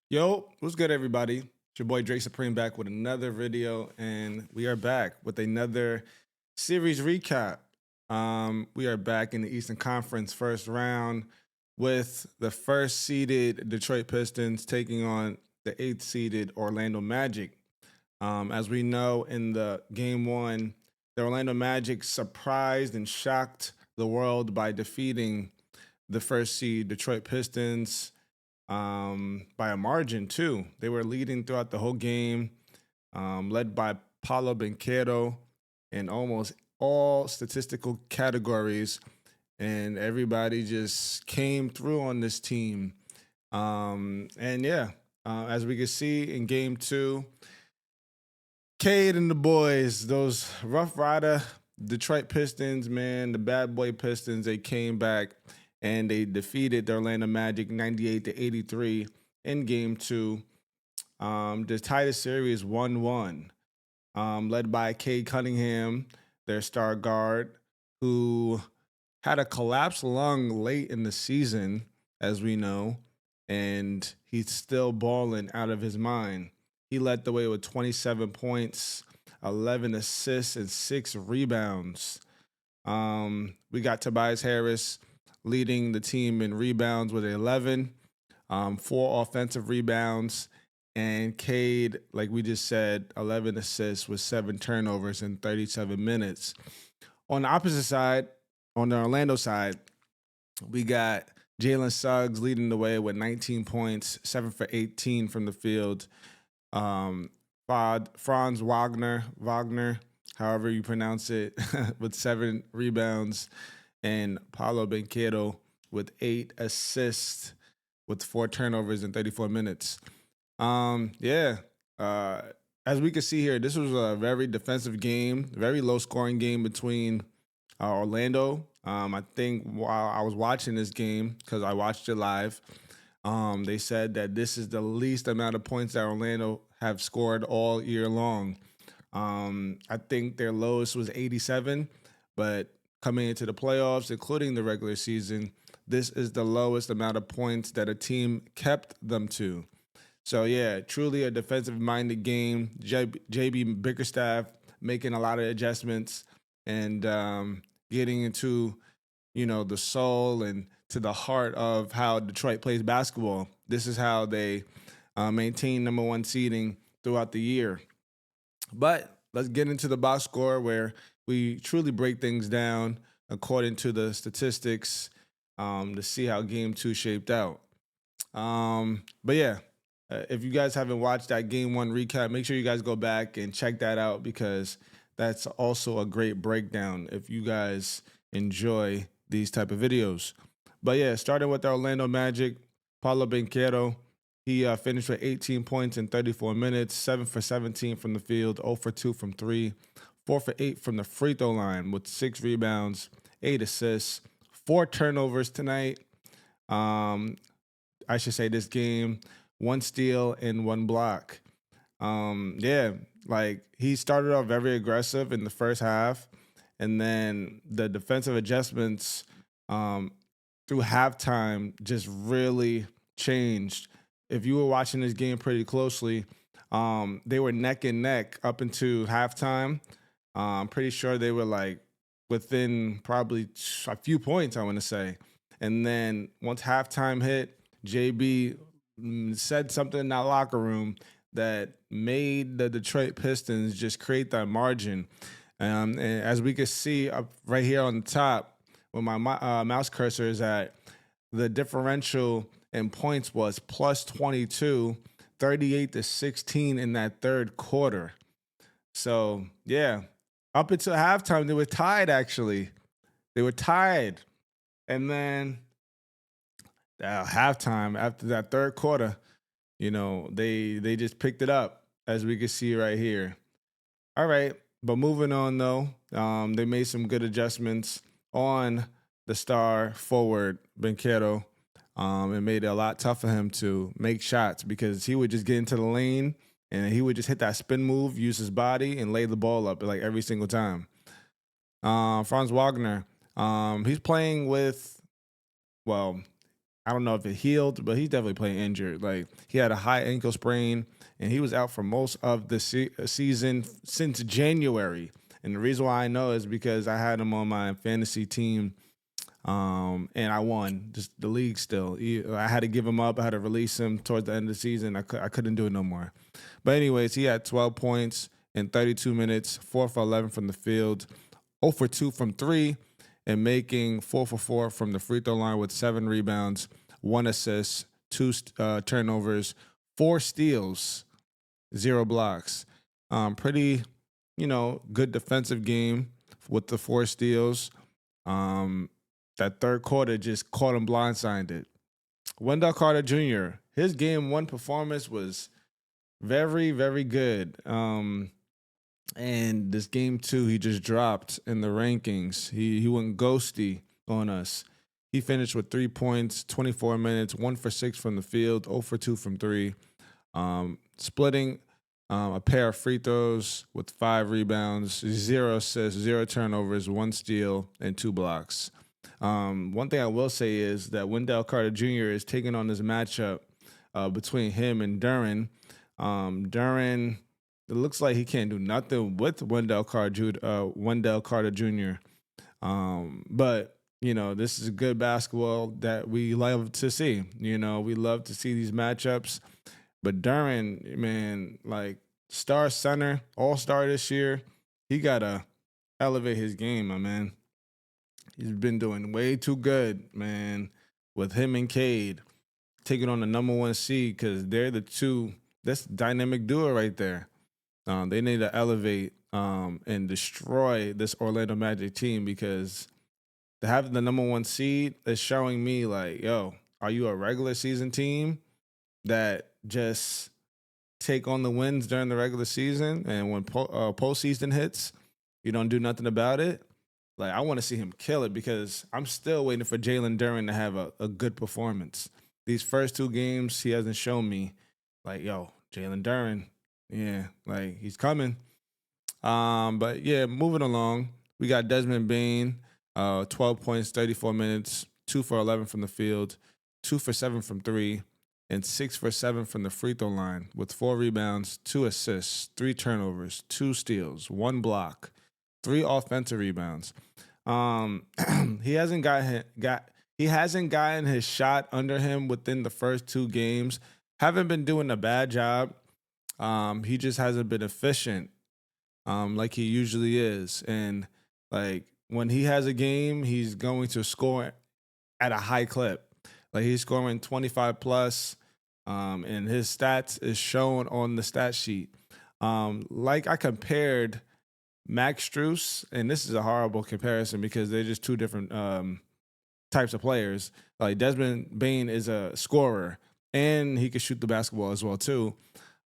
Yo, what's good, everybody? It's your boy Drake Supreme back with another video, and we are back with another series recap. We are back in the Eastern Conference first round with the first seeded Detroit Pistons taking on the eighth seeded Orlando Magic. As we know, in the game one, the Orlando Magic surprised and shocked the world by defeating the first seed Detroit Pistons by a margin too. They were leading throughout the whole game, led by Paulo Banquero in almost all statistical categories, and everybody just came through on this team. And yeah, as we can see in game two, Cade and the boys, those Rough Rider Detroit Pistons, man, the bad boy Pistons, they came back and they defeated the Orlando Magic 98-83 in game two. The title series 1-1, led by Cade Cunningham, their star guard, who had a collapsed lung late in the season, as we know, and he's still balling out of his mind. He led the way with 27 points, 11 assists, and 6 rebounds. We got Tobias Harris leading the team in rebounds with 11, 4 offensive rebounds, and Cade, like we just said, 11 assists with 7 turnovers in 37 minutes. On the opposite side, on the Orlando side, we got Jalen Suggs leading the way with 19 points, 7 for 18 from the field. Franz Wagner, however you pronounce it, with 7 rebounds, and Paulo Banquero with 8 assists with 4 turnovers in 34 minutes. Yeah. Uh, as we can see here, this was a very defensive game, very low scoring game between Orlando. I think while I was watching this game, because I watched it live, they said that this is the least amount of points that Orlando have scored all year long. I think their lowest was 87, but coming into the playoffs, including the regular season, this is the lowest amount of points that a team kept them to. So yeah, truly a defensive-minded game. JB Bickerstaff making a lot of adjustments and getting into the soul and to the heart of how Detroit plays basketball. This is how they maintain number one seeding throughout the year. But let's get into the box score where we truly break things down according to the statistics to see how game two shaped out. But yeah, if you guys haven't watched that game one recap, make sure you guys go back and check that out because that's also a great breakdown if you guys enjoy these type of videos. But yeah, starting with the Orlando Magic, Paulo Banquero, he finished with 18 points in 34 minutes, 7 for 17 from the field, 0 for 2 from three, 4 for 8 from the free throw line with 6 rebounds, 8 assists, 4 turnovers tonight. I should say this game, 1 steal and 1 block. Yeah, like he started off very aggressive in the first half, and then the defensive adjustments through halftime just really changed. If you were watching this game pretty closely, they were neck and neck up into halftime. I'm pretty sure they were like within probably a few points, I want to say. And then once halftime hit, JB said something in that locker room that made the Detroit Pistons just create that margin. And as we can see up right here on the top, where my mouse cursor is at, the differential in points was plus 22, 38-16 in that third quarter. So, yeah, up until halftime, they were tied, actually. They were tied. And then halftime, after that third quarter, they just picked it up, as we can see right here. All right, but moving on though, they made some good adjustments on the star forward Banquero. It made it a lot tougher for him to make shots because he would just get into the lane and he would just hit that spin move, use his body, and lay the ball up like every single time. Franz Wagner, he's playing with, well, I don't know if it healed, but he's definitely playing injured. Like he had a high ankle sprain, and he was out for most of the season since January. And the reason why I know is because I had him on my fantasy team, and I won just the league. Still, I had to give him up. I had to release him towards the end of the season. I couldn't do it no more. But anyways, he had 12 points in 32 minutes, 4 for 11 from the field, 0 for 2 from three, and making 4 for 4 from the free throw line with 7 rebounds, 1 assist, 2 turnovers, 4 steals, 0 blocks. Pretty, good defensive game with the 4 steals. That third quarter just caught him blindsided. Wendell Carter Jr., his game one performance was very, very good. And this game two, he just dropped in the rankings. He went ghosty on us. He finished with 3 points, 24 minutes, 1 for 6 from the field, 0 for 2 from three, splitting a pair of free throws with 5 rebounds, 0 assists, 0 turnovers, 1 steal, and 2 blocks. One thing I will say is that Wendell Carter Jr. is taking on this matchup between him and Duren. Duren, it looks like he can't do nothing with Wendell Carter Jr. But this is good basketball that we love to see. We love to see these matchups. But Duren, man, like star center, all-star this year, he gotta elevate his game, my man. He's been doing way too good, man, with him and Cade taking on the number 1 seed because they're the two. That's dynamic duo right there. They need to elevate and destroy this Orlando Magic team because to have the number 1 seed is showing me like, yo, are you a regular season team that just take on the wins during the regular season, and when postseason hits, you don't do nothing about it? Like, I want to see him kill it because I'm still waiting for Jalen Duren to have a good performance. These first 2 games, he hasn't shown me, like, yo, Jalen Duren, yeah, like, he's coming. But, yeah, moving along, we got Desmond Bane, 12 points, 34 minutes, 2 for 11 from the field, 2 for 7 from three, and 6 for 7 from the free throw line with 4 rebounds, 2 assists, 3 turnovers, 2 steals, 1 block, 3 offensive rebounds. He hasn't gotten his shot under him within the first 2 games. Haven't been doing a bad job. He just hasn't been efficient, like he usually is. And like when he has a game, he's going to score at a high clip. Like he's scoring 25 plus, and his stats is shown on the stat sheet. Like I compared Max Strus, and this is a horrible comparison because they're just 2 different types of players. Like Desmond Bane is a scorer, and he can shoot the basketball as well too.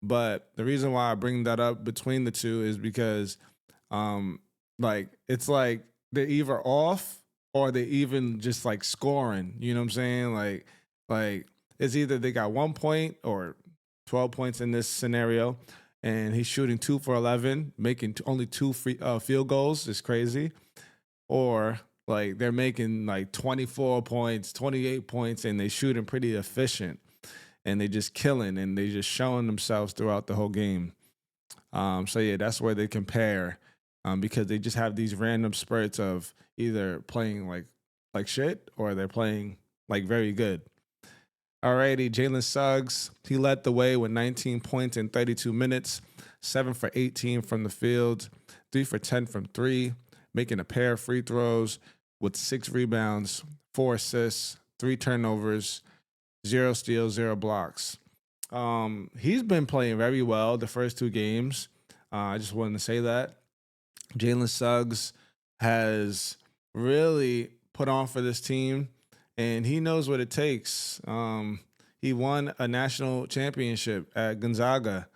But the reason why I bring that up between the 2 is because, like it's like they're either off or they even just like scoring. You know what I'm saying? Like it's either they got 1 point or 12 points in this scenario, and he's shooting 2 for 11, making only 2 free field goals. Is crazy. Or like they're making like 24 points, 28 points, and they shooting pretty efficient, and they just killing, and they just showing themselves throughout the whole game. So yeah, that's where they compare, because they just have these random spurts of either playing like shit or they're playing like very good. Alrighty, Jalen Suggs, he led the way with 19 points in 32 minutes, 7 for 18 from the field, 3 for 10 from three, making a pair of free throws with 6 rebounds, 4 assists, 3 turnovers, 0 steals, 0 blocks. He's been playing very well the first 2 games. I just wanted to say that. Jalen Suggs has really put on for this team, and he knows what it takes. He won a national championship at Gonzaga.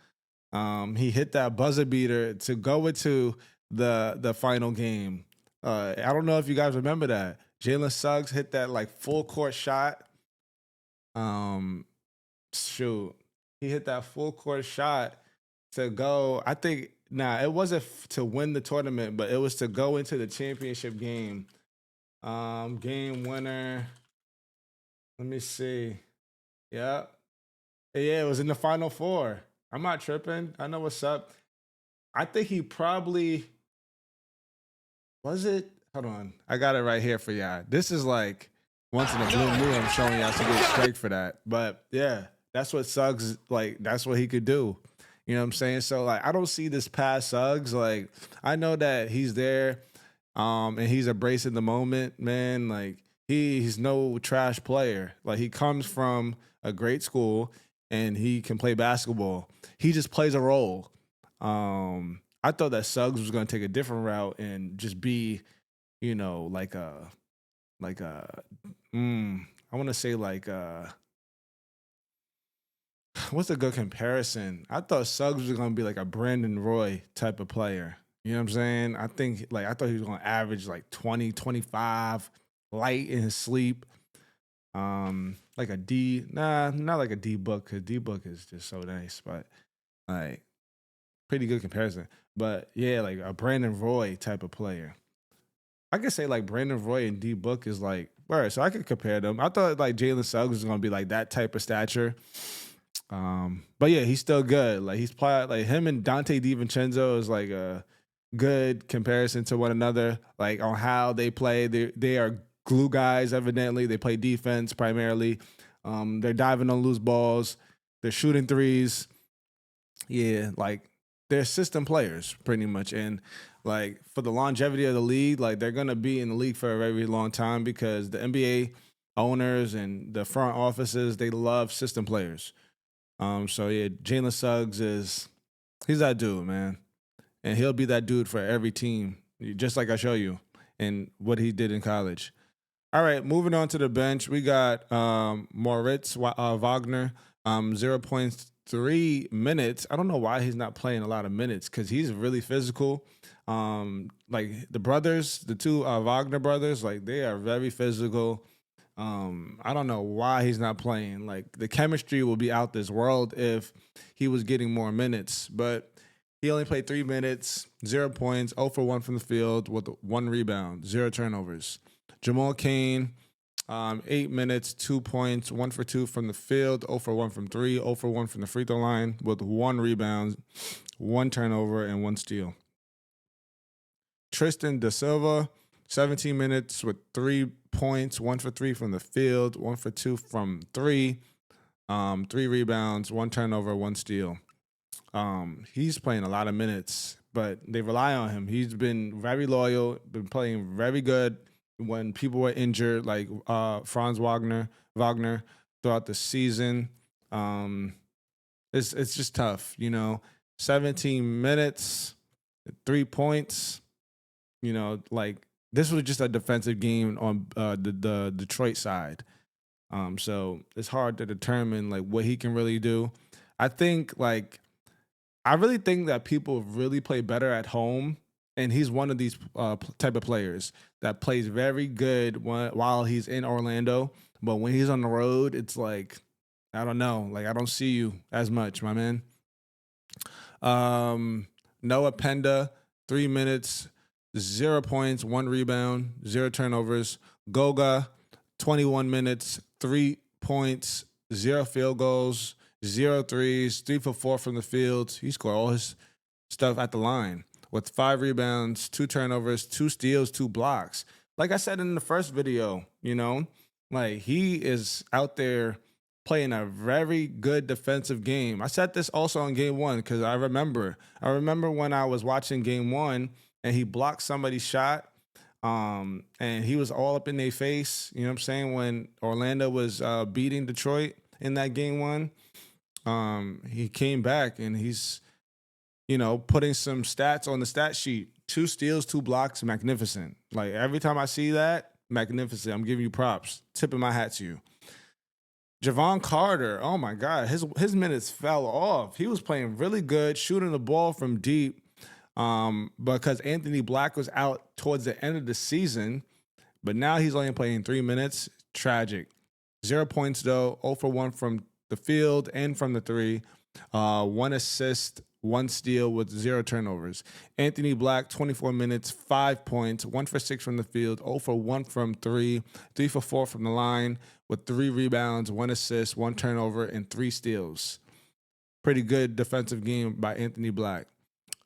He hit that buzzer beater to go into the final game. I don't know if you guys remember that. Jalen Suggs hit that like full court shot. Shoot, he hit that full court shot to go. I think it wasn't to win the tournament, but it was to go into the championship game. Game winner. Let me see. Yeah. Yeah, it was in the final four. I'm not tripping. I know what's up. I think he probably was it. Hold on. I got it right here for y'all. This is like once in a blue moon. I'm showing y'all to get straight for that. But yeah, that's what Suggs like. That's what he could do. You know what I'm saying? So like, I don't see this past Suggs. Like, I know that he's there, and he's embracing the moment, man. Like, he's no trash player. Like, he comes from a great school and he can play basketball. He just plays a role. I thought that Suggs was going to take a different route and just be, like a, I want to say like what's a good comparison? I thought Suggs was going to be like a Brandon Roy type of player. You know what I'm saying? I think like I thought he was going to average like 20, 25, light in his sleep. Like a D, nah, not like a D book because D book is just so nice, but like pretty good comparison. But yeah, like a Brandon Roy type of player. I could say like Brandon Roy and D Book is like, all right, so I could compare them. I thought like Jalen Suggs was gonna be like that type of stature. But yeah, he's still good. Like he's probably like him and Dante DiVincenzo is like a good comparison to one another, like on how they play. They are glue guys, evidently. They play defense primarily. They're diving on loose balls, they're shooting threes. Yeah, like they're system players pretty much. And like for the longevity of the league, like they're gonna be in the league for a very long time because the NBA owners and the front offices, they love system players. So yeah, Jalen Suggs is he's that dude, man. And he'll be that dude for every team, just like I show you and what he did in college. All right, moving on to the bench, we got Wagner, 0.3 minutes. I don't know why he's not playing a lot of minutes because he's really physical. Like the brothers, the two Wagner brothers, like they are very physical. I don't know why he's not playing. Like the chemistry will be out this world if he was getting more minutes, but he only played 3 minutes, 0 points, 0 for 1 from the field with 1 rebound, 0 turnovers. Jamal Cain, 8 minutes, 2 points, 1 for 2 from the field, 0 for 1 from three, 0 for 1 from the free throw line with 1 rebound, 1 turnover, and 1 steal. Tristan Da Silva, 17 minutes with 3 points, 1 for 3 from the field, 1 for 2 from three, 3 rebounds, 1 turnover, 1 steal. He's playing a lot of minutes, but they rely on him. He's been very loyal, been playing very good when people were injured, like Franz Wagner throughout the season. Um, it's just tough, 17 minutes, 3 points. Like this was just a defensive game on the Detroit side. So it's hard to determine like what he can really do. I think like I really think that people really play better at home, and he's one of these type of players that plays very good while he's in Orlando. But when he's on the road, it's like I don't know, like I don't see you as much, my man. Noah Penda, 3 minutes, 0 points, 1 rebound, 0 turnovers. Goga, 21 minutes, 3 points, 0 field goals, zero threes, 3 for 4 from the field. He scored all his stuff at the line with 5 rebounds, 2 turnovers, 2 steals, 2 blocks. Like I said in the first video, like he is out there playing a very good defensive game. I said this also on game one because I remember when I was watching game one and he blocked somebody's shot. And he was all up in their face, you know what I'm saying, when Orlando was beating Detroit in that game one. He came back and he's, putting some stats on the stat sheet. 2 steals, 2 blocks, magnificent. Like every time I see that, magnificent. I'm giving you props. Tipping my hat to you. Javon Carter, oh my God, his minutes fell off. He was playing really good, shooting the ball from deep. Because Anthony Black was out towards the end of the season, but now he's only playing 3 minutes. Tragic. 0 points though, 0 for 1 from the field and from the three. 1 assist, 1 steal with 0 turnovers. Anthony Black, 24 minutes, 5 points, 1 for 6 from the field, 0 for 1 from 3, 3 for 4 from the line with 3 rebounds, 1 assist, 1 turnover, and 3 steals. Pretty good defensive game by Anthony Black.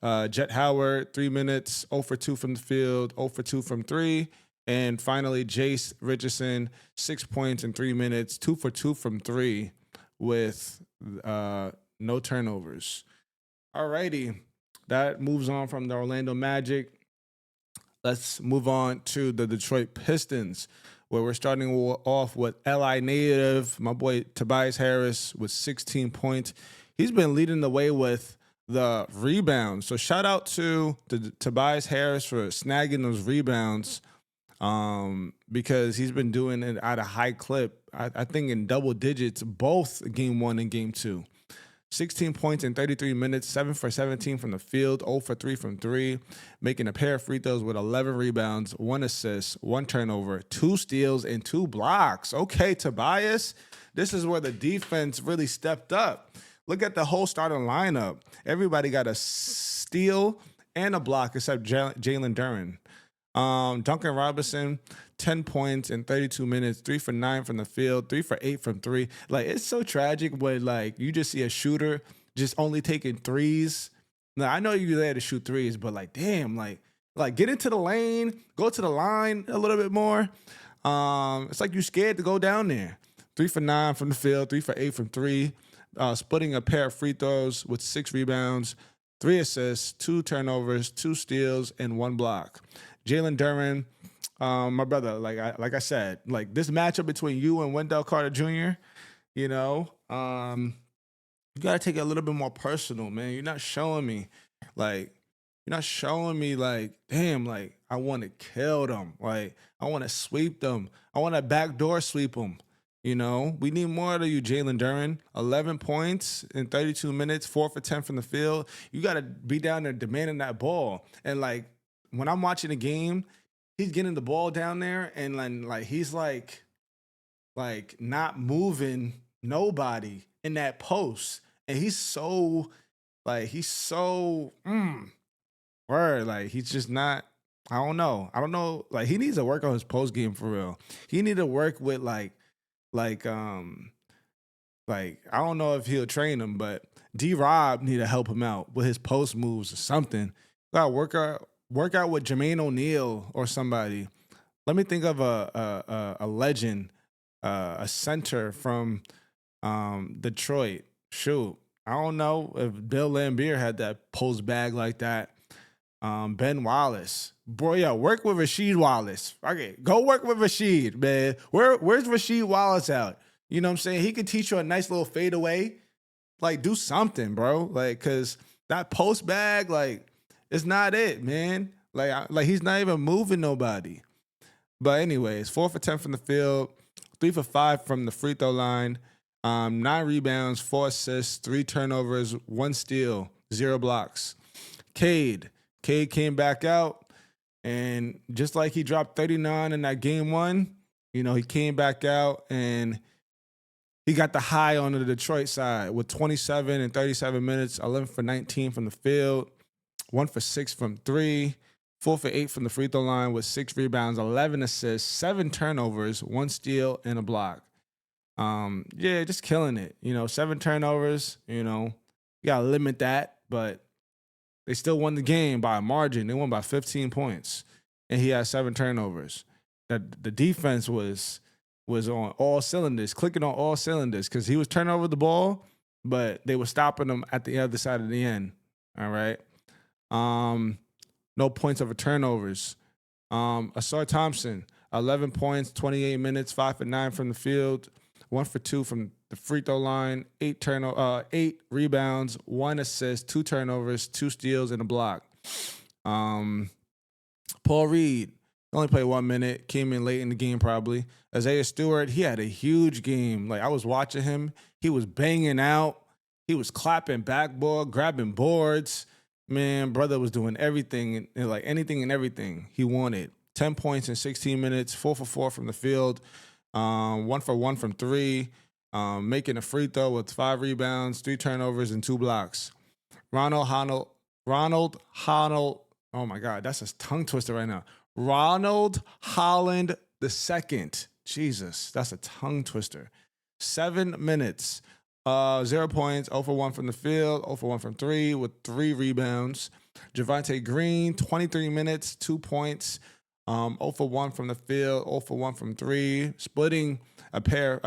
Jet Howard, 3 minutes, 0 for 2 from the field, 0 for 2 from 3. And finally, Jace Richardson, 6 points in 3 minutes, 2 for 2 from 3 with no turnovers. Alrighty, that moves on from the Orlando Magic. Let's move on to the Detroit Pistons, where we're starting off with LI native, my boy Tobias Harris with 16 points. He's been leading the way with the rebounds. So shout out to Tobias Harris for snagging those rebounds because he's been doing it at a high clip. I think in double digits, both game 1 and game 2. 16 points in 33 minutes, 7 for 17 from the field, 0 for 3 from 3, making a pair of free throws with 11 rebounds, 1 assist, 1 turnover, 2 steals, and 2 blocks. Okay, Tobias, this is where the defense really stepped up. Look at the whole starting lineup. Everybody got a steal and a block except Jalen Duren. Duncan Robinson, 10 points in 32 minutes, 3 for 9 from the field, 3 for 8 from 3. Like, it's so tragic when, like, you just see a shooter just only taking threes. Now, I know you're there to shoot threes, but, like, damn, like get into the lane, go to the line a little bit more. It's like you're scared to go down there. 3 for 9 from the field, 3 for 8 from 3. Splitting a pair of free throws with 6 rebounds, 3 assists, 2 turnovers, 2 steals, and 1 block. Jalen Duren, my brother, like I said, like this matchup between you and Wendell Carter Jr., you know, you got to take it a little bit more personal, man. You're not showing me like, damn, like I want to kill them. Like I want to sweep them. I want to backdoor sweep them. You know, we need more of you, Jalen Duren. 11 points in 32 minutes, 4 for 10 from the field. You got to be down there demanding that ball. And like, when I'm watching the game, he's getting the ball down there and like he's like not moving nobody in that post. And he's so like he's he's just not. I don't know. Like he needs to work on his post game for real. He need to work with like I don't know if he'll train him, but D-Rob need to help him out with his post moves or something. Got to work out with Jermaine O'Neal or somebody. Let me think of a legend, a center from Detroit. Shoot, I don't know if Bill Laimbeer had that post bag like that. Ben Wallace. Bro, yeah, work with Rasheed Wallace. Okay, go work with Rasheed, man. Where's Rasheed Wallace out? You know what I'm saying? He could teach you a nice little fadeaway. Like, do something, bro. Like, because that post bag, like, it's not it, man. Like he's not even moving nobody. But anyways, 4 for 10 from the field, 3 for 5 from the free throw line, 9 rebounds, 4 assists, 3 turnovers, 1 steal, 0 blocks. Cade came back out, and just like he dropped 39 in that game 1, you know, he came back out and he got the high on the Detroit side with 27 and 37 minutes, 11 for 19 from the field, 1 for 6 from 3, 4 for 8 from the free throw line with 6 rebounds, 11 assists, 7 turnovers, 1 steal, and a block. Yeah, just killing it. You know, 7 turnovers, you know, you got to limit that, but they still won the game by a margin. They won by 15 points, and he had 7 turnovers. The defense was on all cylinders, clicking on all cylinders because he was turning over the ball, but they were stopping him at the other side of the end. All right. No points over turnovers. Asar Thompson, 11 points, 28 minutes, 5 for 9 from the field, 1 for 2 from the free throw line, 8 rebounds, 1 assist, 2 turnovers, 2 steals, and a block. Paul Reed only played 1 minute, came in late in the game probably. Isaiah Stewart, he had a huge game. Like I was watching him, he was banging out, he was clapping backboard, grabbing boards. Man, brother was doing everything, like anything and everything he wanted. 10 points in 16 minutes, 4 for 4 from the field, 1 for 1 from 3, making a free throw with 5 rebounds, 3 turnovers, and 2 blocks. Ronald. Oh my God, that's a tongue twister right now. Ronald Holland II. Jesus, that's a tongue twister. 7 minutes. 0 points, 0 for 1 from the field, 0 for 1 from 3 with 3 rebounds. Javonte Green, 23 minutes, 2 points, 0 for 1 from the field, 0 for 1 from 3, splitting a pair,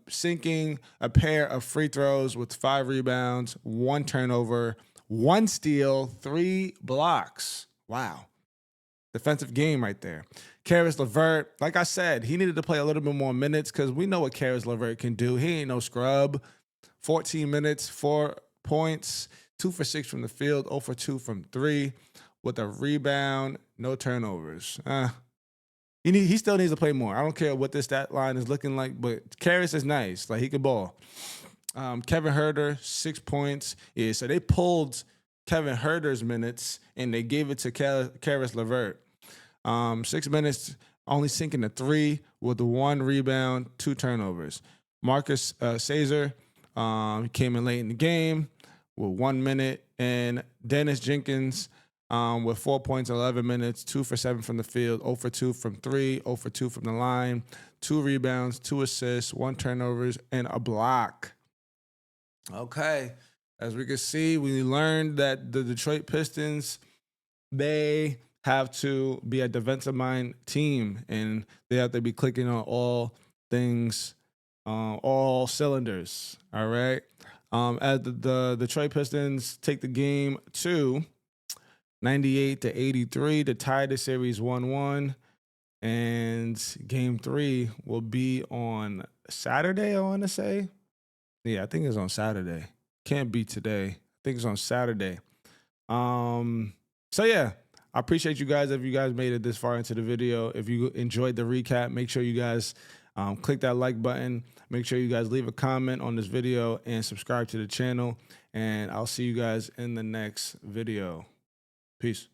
sinking a pair of free throws with 5 rebounds, 1 turnover, 1 steal, 3 blocks. Wow. Defensive game right there. Karis LeVert, like I said, he needed to play a little bit more minutes because we know what Karis LeVert can do. He ain't no scrub. 14 minutes, 4 points, 2 for 6 from the field, 0 for 2 from 3 with a rebound, no turnovers. He still needs to play more. I don't care what this stat line is looking like, but Karis is nice. Like, he can ball. Kevin Huerter, 6 points. Yeah, so they pulled Kevin Huerter's minutes and they gave it to Karis LeVert. 6 minutes, only sinking to 3 with the 1 rebound, 2 turnovers. Marcus Caesar came in late in the game with 1 minute, and Dennis Jenkins with 4 points, 11 minutes, 2 for 7 from the field, 0 for 2 from 3, 0 for 2 from the line, 2 rebounds, 2 assists, 1 turnovers, and a block. Okay, as we can see, we learned that the Detroit Pistons, they have to be a defensive mind team, and they have to be clicking on all things, all cylinders. All right. As the Detroit Pistons take the game to 98-83 to tie the series 1-1, and game 3 will be on Saturday. I want to say, yeah, I think it's on Saturday. Can't be today. I think it's on Saturday. So yeah. I appreciate you guys if you guys made it this far into the video. If you enjoyed the recap, make sure you guys click that like button. Make sure you guys leave a comment on this video and subscribe to the channel. And I'll see you guys in the next video. Peace.